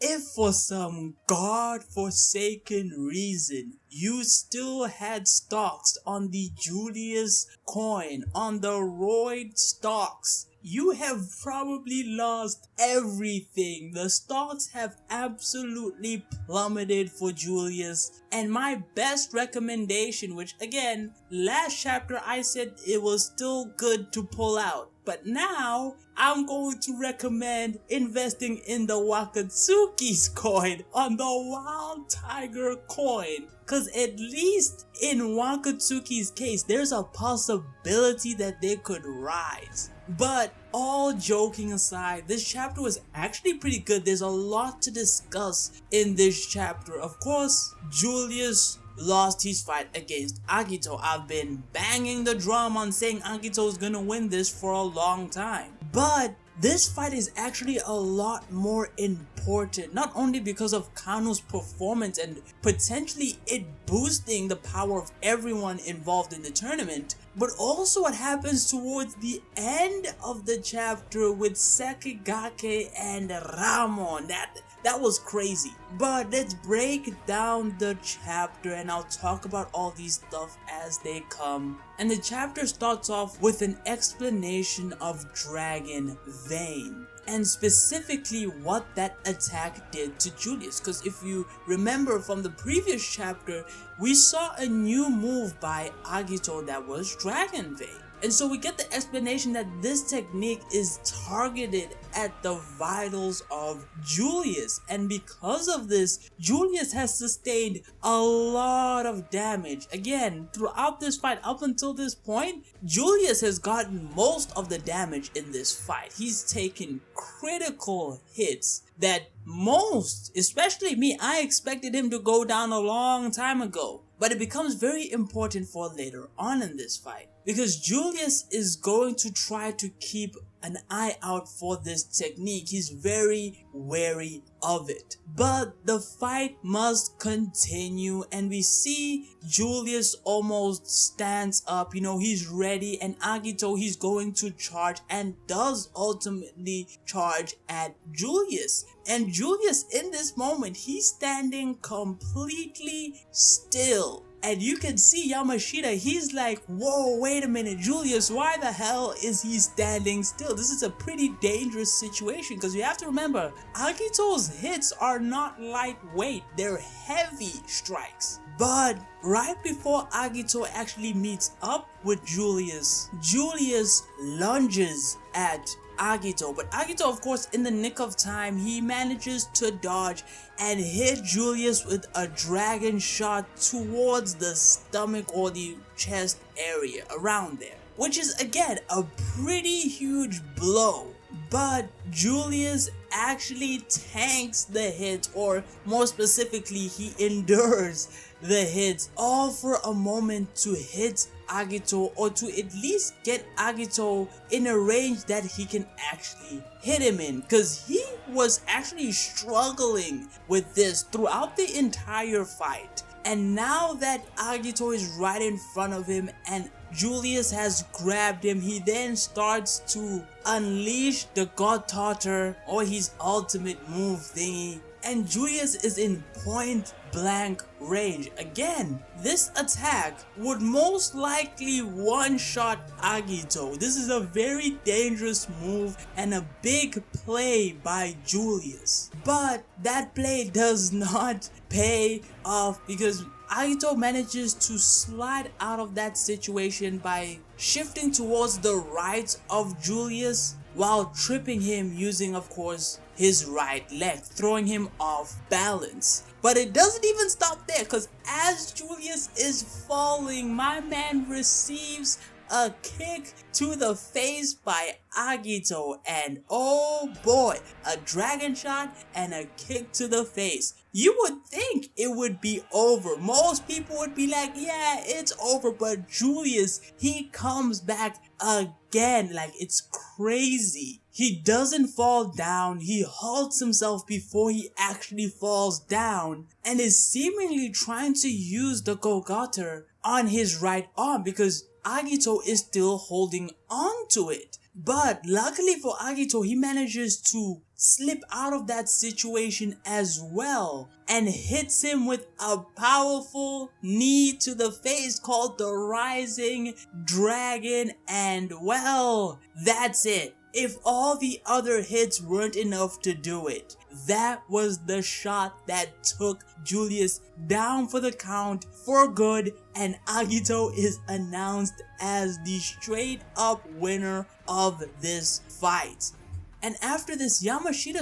if for some god-forsaken reason you still had stocks on the Julius coin, on the Royd stocks, you have probably lost everything. The stocks have absolutely plummeted for Julius. And my best recommendation, which again, last chapter I said it was still good to pull out. But now, I'm going to recommend investing in the Wakatsuki's coin on the Wild Tiger coin. Cause at least in Wakatsuki's case, there's a possibility that they could rise. But all joking aside, this chapter was actually pretty good. There's a lot to discuss in this chapter. Of course, Julius lost his fight against Agito. I've been banging the drum on saying Agito is gonna win this for a long time. But this fight is actually a lot more important, not only because of Kano's performance and potentially it boosting the power of everyone involved in the tournament, but also what happens towards the end of the chapter with Sekigake and Ramon. That was crazy. But let's break down the chapter and I'll talk about all these stuff as they come. And the chapter starts off with an explanation of Dragon Vein, and specifically what that attack did to Julius. Because if you remember from the previous chapter, we saw a new move by Agito that was Dragon Vein. And so we get the explanation that this technique is targeted at the vitals of Julius. And because of this, Julius has sustained a lot of damage. Again, throughout this fight, up until this point, Julius has gotten most of the damage in this fight. He's taken critical hits that most, especially me, I expected him to go down a long time ago. But it becomes very important for later on in this fight, because Julius is going to try to keep an eye out for this technique. He's very wary of it. But the fight must continue and we see Julius almost stands up, he's ready, and Agito, he's going to charge and does ultimately charge at Julius. And Julius in this moment, he's standing completely still. And you can see Yamashita, he's like, whoa, wait a minute, Julius, why the hell is he standing still? This is a pretty dangerous situation, because you have to remember, Agito's hits are not lightweight, they're heavy strikes. But right before Agito actually meets up with Julius, Julius lunges at Agito, but Agito, of course, in the nick of time, he manages to dodge and hit Julius with a dragon shot towards the stomach or the chest area around there, which is again a pretty huge blow. But Julius actually tanks the hit, or more specifically, he endures the hits, all for a moment to hit Agito, or to at least get Agito in a range that he can actually hit him in, because he was actually struggling with this throughout the entire fight. And now that Agito is right in front of him and Julius has grabbed him, he then starts to unleash the God Totter, or his ultimate move thingy, and Julius is in point blank range. Again, this attack would most likely one-shot Agito. This is a very dangerous move and a big play by Julius. But that play does not pay off, because Agito manages to slide out of that situation by shifting towards the right of Julius while tripping him using, of course, his right leg, throwing him off balance. But it doesn't even stop there, because as Julius is falling, my man receives a kick to the face by Agito, and oh boy, a dragon shot and a kick to the face. You would think it would be over. Most people would be like, yeah, it's over, but Julius, he comes back again like it's crazy. He doesn't fall down, he halts himself before he actually falls down, and is seemingly trying to use the Gogater on his right arm, because Agito is still holding on to it. But luckily for Agito, he manages to slip out of that situation as well and hits him with a powerful knee to the face called the Rising Dragon, and well, that's it. If all the other hits weren't enough to do it, that was the shot that took Julius down for the count for good, and Agito is announced as the straight up winner of this fight. And after this, Yamashita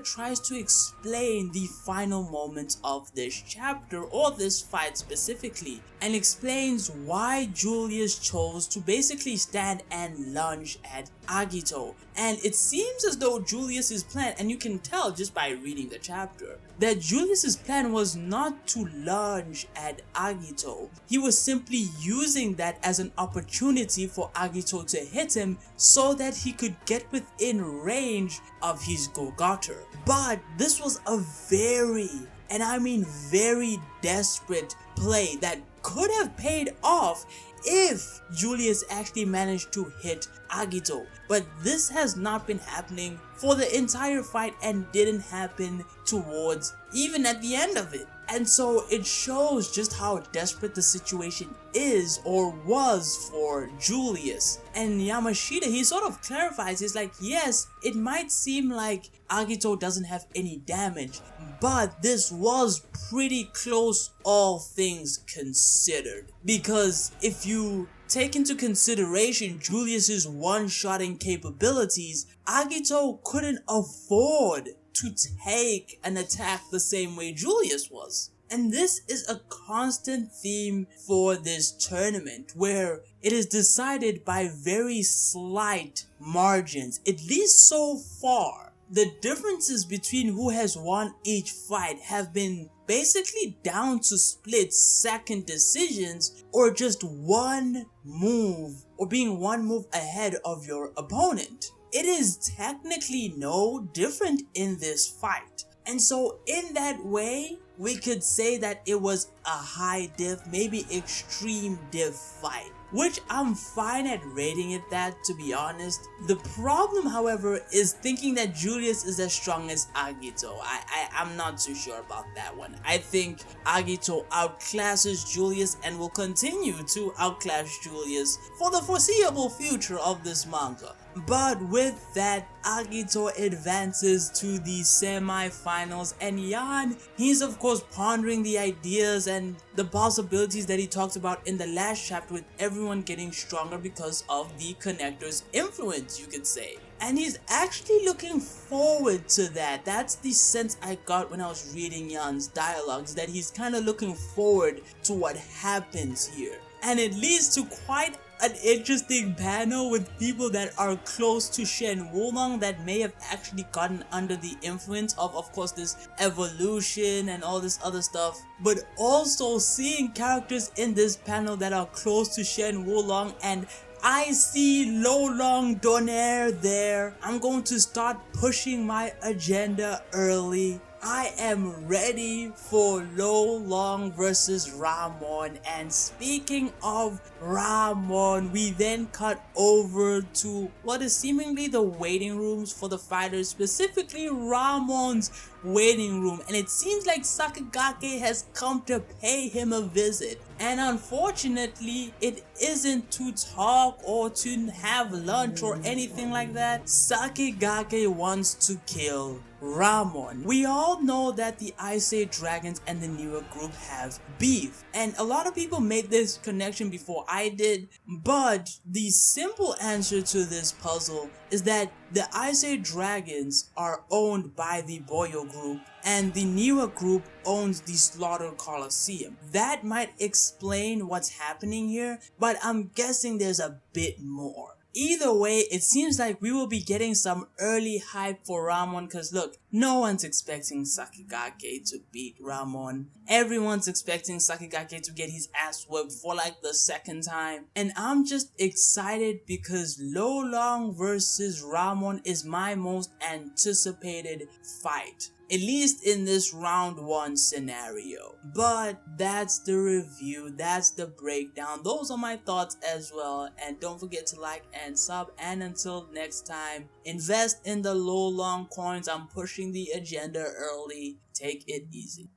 tries to explain the final moments of this chapter, or this fight specifically, and explains why Julius chose to basically stand and lunge at Agito. And it seems as though Julius's plan, and you can tell just by reading the chapter, that Julius's plan was not to lunge at Agito. He was simply using that as an opportunity for Agito to hit him so that he could get within range of his Gogater. But this was a very, and I mean very desperate play that could have paid off if Julius actually managed to hit Agito. But this has not been happening for the entire fight and didn't happen towards even at the end of it. And so it shows just how desperate the situation is or was for Julius. And Yamashita, he sort of clarifies, he's like, yes, it might seem like Agito doesn't have any damage, but this was pretty close, all things considered. Because if you take into consideration Julius's one-shotting capabilities, Agito couldn't afford to take an attack the same way Julius was. And this is a constant theme for this tournament, where it is decided by very slight margins, at least so far. The differences between who has won each fight have been basically down to split second decisions, or just one move, or being one move ahead of your opponent. It is technically no different in this fight. And so in that way, we could say that it was a high diff, maybe extreme diff fight, which I'm fine at rating it that, to be honest. The problem, however, is thinking that Julius is as strong as Agito. I'm not too sure about that one. I think Agito outclasses Julius and will continue to outclass Julius for the foreseeable future of this manga. But with that, Agito advances to the semi-finals, and Jan, he's of course pondering the ideas and the possibilities that he talked about in the last chapter, with everyone getting stronger because of the connector's influence, you could say. And he's actually looking forward to that. That's the sense I got when I was reading Jan's dialogues, that he's kind of looking forward to what happens here. And it leads to quite an interesting panel with people that are close to Shen Wulong that may have actually gotten under the influence of course, this evolution and all this other stuff. But also seeing characters in this panel that are close to Shen Wulong, and I see Lo Long Donaire there. I'm going to start pushing my agenda early. I am ready for Lo Long versus Ramon. And speaking of Ramon, we then cut over to what is seemingly the waiting rooms for the fighters, specifically Ramon's waiting room, and it seems like Sakigake has come to pay him a visit. And unfortunately, it isn't to talk or to have lunch or anything like that. Sakigake wants to kill Ramon. We all know that the Ice Age Dragons and the Newer group have beef, and a lot of people made this connection before I did, but the simple answer to this puzzle is that the Ice Age Dragons are owned by the Boyo group, and the Newer group owns the Slaughter Coliseum. That might explain what's happening here, but I'm guessing there's a bit more. Either way, it seems like we will be getting some early hype for Ramon, because look, no one's expecting Sakigake to beat Ramon. Everyone's expecting Sakigake to get his ass whipped for like the second time. And I'm just excited because Lo Long versus Ramon is my most anticipated fight. at least in this round 1 scenario. But that's the review, that's the breakdown. Those are my thoughts as well, and don't forget to like and sub, and until next time, invest in the low long coins. I'm pushing the agenda early. Take it easy.